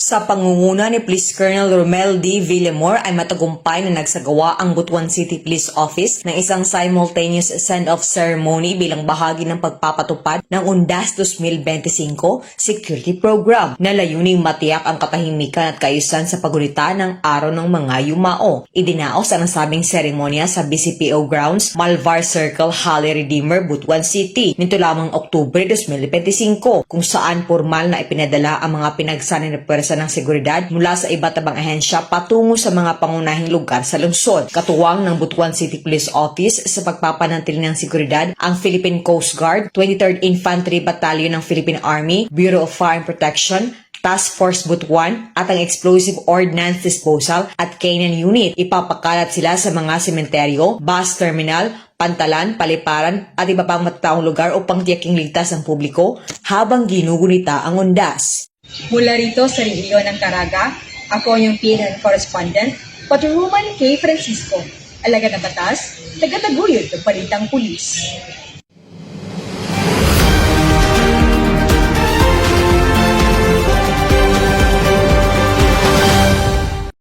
Sa pangunguna ni Police Colonel Romel D. Villamor ay matagumpay na nagsagawa ang Butuan City Police Office ng isang simultaneous send-off ceremony bilang bahagi ng pagpapatupad ng UNDAS 2025 Security Program na layuning matiyak ang katahimikan at kaayusan sa paggunita ng Araw ng Mga Yumao. Idinaos ang nasabing seremonya sa BCPO Grounds, Malvar Circle, Holy Redeemer, Butuan City nito lamang Oktubre 2025 kung saan formal na ipinadala ang mga pinagsanay na pwersa ng seguridad mula sa iba't ibang ahensya patungo sa mga pangunahing lugar sa lungsod. Katuwang ng Butuan City Police Office sa pagpapanatili ng seguridad ang Philippine Coast Guard, 23rd Infantry Battalion ng Philippine Army, Bureau of Fire and Protection, Task Force Butuan at ang Explosive Ordnance Disposal at Canine Unit. Ipapakalat sila sa mga sementeryo, bus terminal, pantalan, paliparan at iba pang matataong lugar upang tiyaking ligtas ang publiko habang ginugunita ang UNDAS. Mula rito sa rehiyon ng Caraga, ako yung PNN correspondent, Patrolman K. Francisco, alagad na batas, taga-taguyod ng Balitang Pulis.